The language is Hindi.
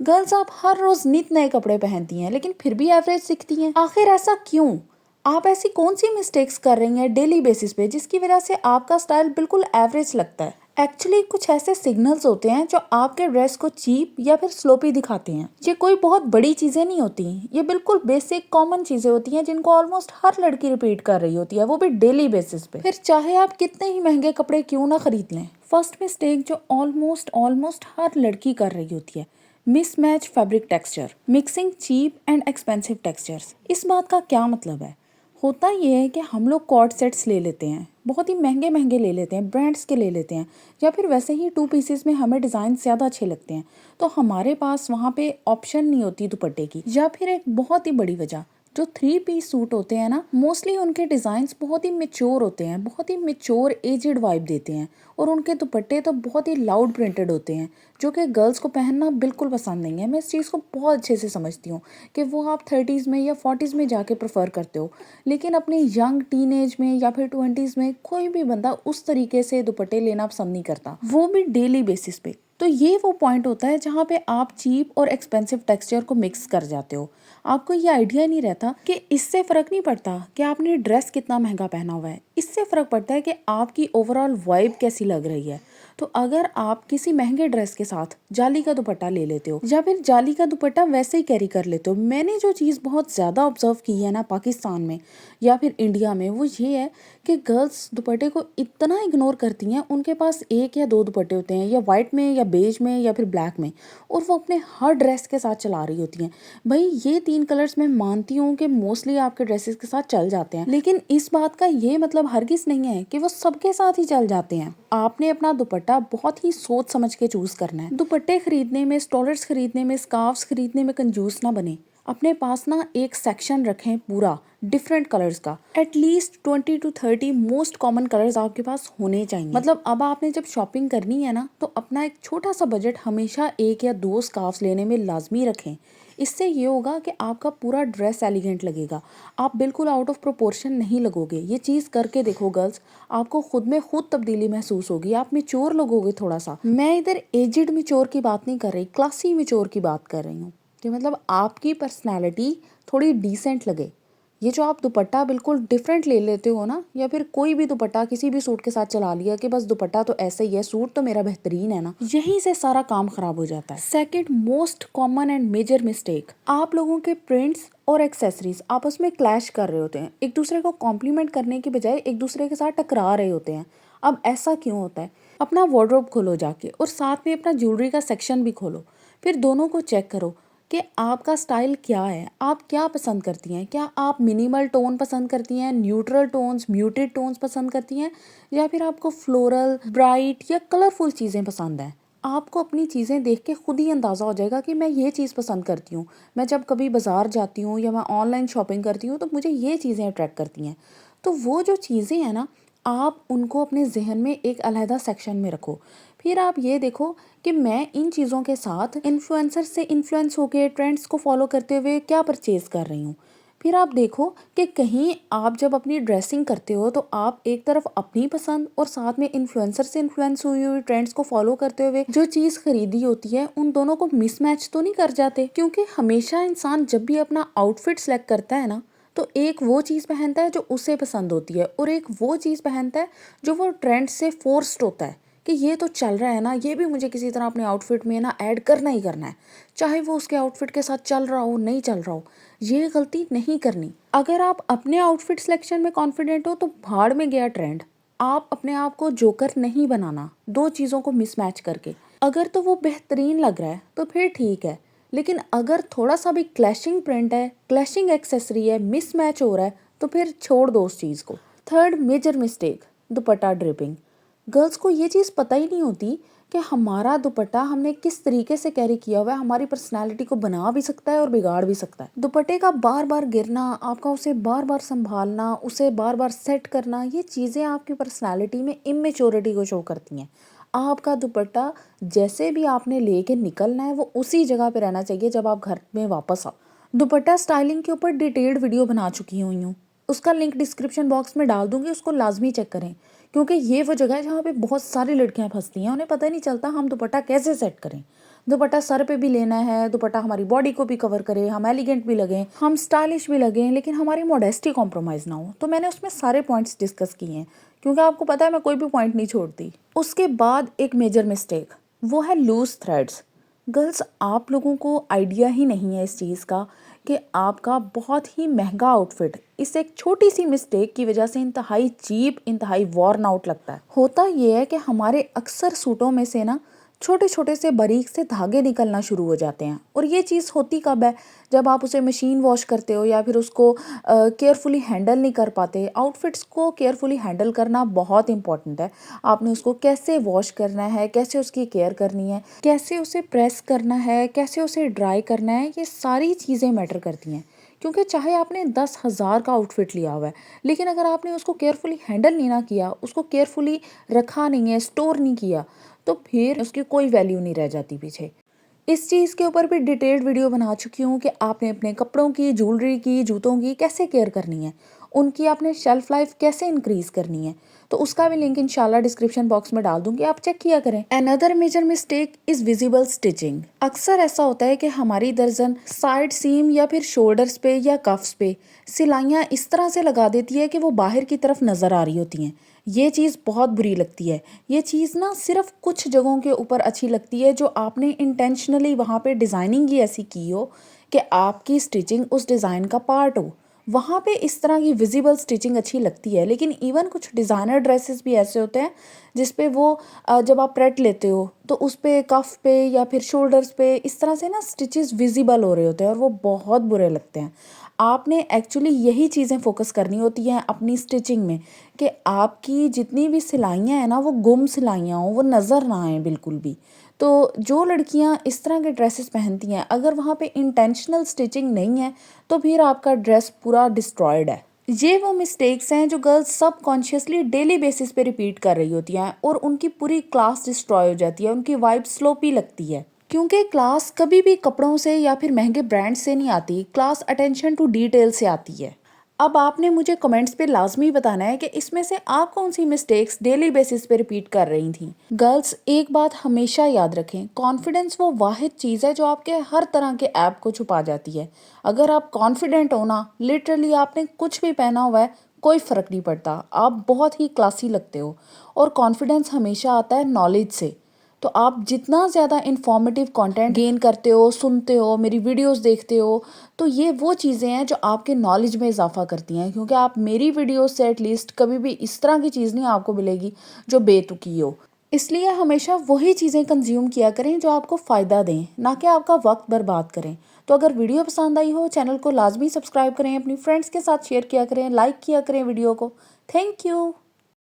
गर्ल्स आप हर रोज नित नए कपड़े पहनती हैं लेकिन फिर भी एवरेज दिखती हैं, आखिर ऐसा क्यों? आप ऐसी कौन सी मिस्टेक्स कर रही हैं डेली बेसिस पे जिसकी वजह से आपका स्टाइल बिल्कुल एवरेज लगता है? एक्चुअली कुछ ऐसे सिग्नल्स होते हैं जो आपके ड्रेस को चीप या फिर स्लोपी दिखाते हैं। ये कोई बहुत बड़ी चीजें नहीं होती, ये बिल्कुल बेसिक कॉमन चीजें होती हैं जिनको ऑलमोस्ट हर लड़की रिपीट कर रही होती है, वो भी डेली बेसिस पे, फिर चाहे आप कितने ही महंगे कपड़े क्यों ना खरीद लें। फर्स्ट मिस्टेक जो ऑलमोस्ट हर लड़की कर रही होती है, mismatch fabric texture, mixing cheap and expensive textures. इस बात का क्या मतलब है? होता ये है कि हम लोग कॉर्ड सेट्स ले लेते हैं, बहुत ही महंगे महंगे ले लेते हैं, ब्रांड्स के ले लेते हैं, या फिर वैसे ही 2 पीसेस में हमें डिज़ाइन ज़्यादा अच्छे लगते हैं, तो हमारे पास वहाँ पे ऑप्शन नहीं होती दुपट्टे की। या फिर एक बहुत ही बड़ी वजह, जो 3 पीस सूट होते हैं ना, मोस्टली उनके डिज़ाइंस बहुत ही मेच्योर होते हैं, बहुत ही मेच्योर एजेड वाइब देते हैं, और उनके दुपट्टे तो बहुत ही लाउड प्रिंटेड होते हैं जो कि गर्ल्स को पहनना बिल्कुल पसंद नहीं है। मैं इस चीज़ को बहुत अच्छे से समझती हूँ कि वो आप 30s में या 40s में जाके प्रेफर करते हो, लेकिन अपने यंग टीनेज में या फिर 20s में कोई भी बंदा उस तरीके से दुपट्टे लेना पसंद नहीं करता, वो भी डेली बेसिस पे। तो ये वो पॉइंट होता है जहाँ पे आप चीप और एक्सपेंसिव टेक्सचर को मिक्स कर जाते हो। आपको ये आइडिया नहीं रहता कि इससे फ़र्क नहीं पड़ता कि आपने ड्रेस कितना महंगा पहना हुआ है, इससे फ़र्क पड़ता है कि आपकी ओवरऑल वाइब कैसी लग रही है। तो अगर आप किसी महंगे ड्रेस के साथ जाली का दुपट्टा ले लेते हो या फिर जाली का दुपट्टा वैसे ही कैरी कर लेते हो, मैंने जो चीज़ बहुत ज़्यादा ऑब्जर्व की है ना पाकिस्तान में या फिर इंडिया में, वो ये है कि गर्ल्स दुपट्टे को इतना इग्नोर करती हैं। उनके पास 1 या 2 दुपट्टे होते हैं, या वाइट में या बेज में या फिर ब्लैक में, और वो अपने हर ड्रेस के साथ चला रही होती हैं। भाई ये 3 कलर्स मैं मानती हूँ कि मोस्टली आपके ड्रेसेस के साथ चल जाते हैं, लेकिन इस बात का ये मतलब हरगिज़ नहीं है कि वो सबके साथ ही चल जाते हैं। आपने अपना दुपट्टा बहुत ही सोच समझ के चूज करना है। दुपट्टे खरीदने में, स्टॉलर्स खरीदने में, स्कार्फ्स खरीदने में कंजूस ना बने। अपने पास ना एक सेक्शन रखें पूरा डिफरेंट कलर्स का, at least 20 to 30 most common colours आपके पास होने चाहिए। मतलब अब आपने जब शॉपिंग करनी है ना, तो अपना एक छोटा सा बजट हमेशा 1 या 2 स्कार्फ्स लेने में लाजमी रखें। इससे ये होगा कि आपका पूरा ड्रेस एलिगेंट लगेगा, आप बिल्कुल आउट ऑफ प्रोपोर्शन नहीं लगोगे। ये चीज़ करके देखो गर्ल्स, आपको खुद में खुद तब्दीली महसूस होगी, आप मेच्योर लगोगे थोड़ा सा। मैं इधर एजिड मेच्योर की बात नहीं कर रही, क्लासी मेच्योर की बात कर रही हूँ, कि मतलब आपकी पर्सनैलिटी थोड़ी डिसेंट लगे। ये जो आप दुपट्टा बिल्कुल डिफरेंट ले लेते हो ना, या फिर कोई भी दुपट्टा किसी भी सूट के साथ चला लिया कि बस दुपट्टा तो ऐसे ही है, सूट तो मेरा बेहतरीन है ना, यहीं से सारा काम खराब हो जाता है। Second most common and major mistake, आप लोगों के प्रिंट्स और एक्सेसरीज आपस में क्लैश कर रहे होते हैं, एक दूसरे को कॉम्प्लीमेंट करने की बजाय एक दूसरे के साथ टकरा रहे होते हैं। अब ऐसा क्यों होता है? अपना वार्डरोब खोलो जाके, और साथ में अपना ज्वेलरी का सेक्शन भी खोलो, फिर दोनों को चेक करो कि आपका स्टाइल क्या है, आप क्या पसंद करती हैं। क्या आप मिनिमल टोन पसंद करती हैं, न्यूट्रल टोन्स, म्यूटेड टोन्स पसंद करती हैं, या फिर आपको फ्लोरल, ब्राइट या कलरफुल चीज़ें पसंद हैं? आपको अपनी चीज़ें देख के खुद ही अंदाज़ा हो जाएगा कि मैं ये चीज़ पसंद करती हूँ। मैं जब कभी बाज़ार जाती हूँ या मैं ऑनलाइन शॉपिंग करती हूँ तो मुझे ये चीज़ें अट्रैक्ट करती हैं। तो वो जो चीज़ें हैं ना, आप उनको अपने जहन में एक अलहदा सेक्शन में रखो। फिर आप ये देखो कि मैं इन चीज़ों के साथ इन्फ्लुएंसर से इन्फ्लुएंस होकर ट्रेंड्स को फॉलो करते हुए क्या परचेज़ कर रही हूँ। फिर आप देखो कि कहीं आप जब अपनी ड्रेसिंग करते हो तो आप एक तरफ अपनी पसंद और साथ में इन्फ्लुएंसर से इन्फ्लुएंस हुई हुई ट्रेंड्स को फॉलो करते हुए जो चीज़ खरीदी होती है, उन दोनों को मिसमैच तो नहीं कर जाते। क्योंकि हमेशा इंसान जब भी अपना आउटफिट सेलेक्ट करता है ना, तो एक वो चीज़ पहनता है जो उसे पसंद होती है, और एक वो चीज़ पहनता है जो वो ट्रेंड से फोर्स्ड होता है कि ये तो चल रहा है ना, ये भी मुझे किसी तरह अपने आउटफिट में ना ऐड करना ही करना है, चाहे वो उसके आउटफिट के साथ चल रहा हो नहीं चल रहा हो। ये गलती नहीं करनी। अगर आप अपने आउटफिट सिलेक्शन में कॉन्फिडेंट हो तो भाड़ में गया ट्रेंड। आप अपने आप को जोकर नहीं बनाना दो चीज़ों को मिसमैच करके। अगर तो वो बेहतरीन लग रहा है तो फिर ठीक है, लेकिन अगर थोड़ा सा भी क्लैशिंग प्रिंट है, क्लैशिंग एक्सेसरी है, मिसमैच हो रहा है, तो फिर छोड़ दो उस चीज़ को। Third major mistake, dupatta draping. Girls को ये चीज़ पता ही नहीं होती कि हमारा दुपट्टा हमने किस तरीके से कैरी किया हुआ है, हमारी पर्सनालिटी को बना भी सकता है और बिगाड़ भी सकता है। दुपट्टे का बार बार गिरना, आपका उसे बार बार संभालना, उसे बार बार सेट करना, ये चीज़ें आपकी पर्सनालिटी में इमेच्योरिटी को शो करती हैं। आपका दुपट्टा जैसे भी आपने लेके निकलना है वो उसी जगह पे रहना चाहिए जब आप घर में वापस आओ। दुपट्टा स्टाइलिंग के ऊपर डिटेल्ड वीडियो बना चुकी हुई हूँ, उसका लिंक डिस्क्रिप्शन बॉक्स में डाल दूंगी, उसको लाजमी चेक करें, क्योंकि ये वो जगह है जहाँ पे बहुत सारी लड़कियां फंसती हैं, उन्हें पता ही नहीं चलता हम दुपट्टा कैसे सेट करें। दुपट्टा सर पे भी लेना है, दुपट्टा हमारी बॉडी को भी कवर करे, हम एलिगेंट भी लगें, हम स्टाइलिश भी लगें, लेकिन हमारी मॉडेस्टी कॉम्प्रोमाइज़ ना हो। तो मैंने उसमें सारे पॉइंट्स डिस्कस किए हैं, क्योंकि आपको पता है मैं कोई भी पॉइंट नहीं छोड़ती। उसके बाद एक मेजर मिस्टेक, वो है लूज थ्रेड्स। गर्ल्स, आप लोगों को आइडिया ही नहीं है इस चीज़ का कि आपका बहुत ही महंगा आउटफिट इस एक छोटी सी मिस्टेक की वजह से इंतहाई चीप, इंतहाई वॉर्न आउट लगता है। होता ये है कि हमारे अक्सर सूटों में से ना छोटे छोटे से बारीक से धागे निकलना शुरू हो जाते हैं। और ये चीज़ होती कब है? जब आप उसे मशीन वॉश करते हो या फिर उसको केयरफुली हैंडल नहीं कर पाते। आउटफिट्स को केयरफुली हैंडल करना बहुत इंपॉर्टेंट है। आपने उसको कैसे वॉश करना है, कैसे उसकी केयर करनी है, कैसे उसे प्रेस करना है, कैसे उसे ड्राई करना है, ये सारी चीज़ें मैटर करती हैं। क्योंकि चाहे आपने 10,000 का आउटफिट लिया हुआ है, लेकिन अगर आपने उसको केयरफुली हैंडल नहीं ना किया, उसको केयरफुली रखा नहीं है, स्टोर नहीं किया, तो फिर उसकी कोई वैल्यू नहीं रह जाती पीछे। इस चीज़ के ऊपर भी डिटेल्ड वीडियो बना चुकी हूँ कि आपने अपने कपड़ों की, ज्वेलरी की, जूतों की कैसे केयर करनी है, उनकी आपने शेल्फ लाइफ कैसे इंक्रीज़ करनी है। तो उसका भी लिंक इंशाल्लाह डिस्क्रिप्शन बॉक्स में डाल दूंगी, आप चेक किया करें। Another major mistake is visible stitching. अक्सर ऐसा होता है कि हमारी दर्जन साइड सीम या फिर शोल्डर्स पे या कफ्स पे सिलाइयाँ इस तरह से लगा देती है कि वो बाहर की तरफ नज़र आ रही होती हैं। ये चीज़ बहुत बुरी लगती है। ये चीज़ ना सिर्फ कुछ जगहों के ऊपर अच्छी लगती है जो आपने इंटेंशनली वहाँ पे डिज़ाइनिंग ही ऐसी की हो कि आपकी स्टिचिंग उस डिज़ाइन का पार्ट हो, वहाँ पे इस तरह की विजिबल स्टिचिंग अच्छी लगती है। लेकिन इवन कुछ डिज़ाइनर ड्रेसेस भी ऐसे होते हैं जिस पे वो जब आप प्रेट लेते हो तो उस पे कफ पे या फिर शोल्डर्स पे इस तरह से ना स्टिचेस विजिबल हो रहे होते हैं और वो बहुत बुरे लगते हैं। आपने एक्चुअली यही चीज़ें फोकस करनी होती हैं अपनी स्टिचिंग में कि आपकी जितनी भी सिलाइयाँ हैं ना वो गुम सिलाइयाँ हों, वो नज़र ना आए बिल्कुल भी। तो जो लड़कियां इस तरह के ड्रेसेस पहनती हैं, अगर वहाँ पे इंटेंशनल स्टिचिंग नहीं है तो फिर आपका ड्रेस पूरा डिस्ट्रॉयड है। ये वो मिस्टेक्स हैं जो गर्ल्स सब कॉन्शियसली डेली बेसिस पे रिपीट कर रही होती हैं और उनकी पूरी क्लास डिस्ट्रॉय हो जाती है, उनकी वाइब स्लोपी लगती है। क्योंकि क्लास कभी भी कपड़ों से या फिर महंगे ब्रांड से नहीं आती, क्लास अटेंशन टू डिटेल से आती है। अब आपने मुझे कमेंट्स पे लाजमी बताना है कि इसमें से आप कौन सी मिस्टेक्स डेली बेसिस पे रिपीट कर रही थी। गर्ल्स, एक बात हमेशा याद रखें, कॉन्फिडेंस वो वाहिद चीज़ है जो आपके हर तरह के ऐप को छुपा जाती है। अगर आप कॉन्फिडेंट हो ना, लिटरली आपने कुछ भी पहना हुआ है कोई फ़र्क नहीं पड़ता, आप बहुत ही क्लासी लगते हो। और कॉन्फिडेंस हमेशा आता है नॉलेज से। तो आप जितना ज़्यादा इंफॉर्मेटिव कंटेंट गेन करते हो, सुनते हो, मेरी वीडियोस देखते हो, तो ये वो चीज़ें हैं जो आपके नॉलेज में इजाफा करती हैं। क्योंकि आप मेरी वीडियोस से एटलीस्ट कभी भी इस तरह की चीज़ नहीं आपको मिलेगी जो बेतुकी हो। इसलिए हमेशा वही चीज़ें कंज्यूम किया करें जो आपको फ़ायदा दें, ना कि आपका वक्त बर्बाद करें। तो अगर वीडियो पसंद आई हो, चैनल को लाजमी सब्सक्राइब करें, अपनी फ्रेंड्स के साथ शेयर किया करें, लाइक किया करें वीडियो को। Thank you.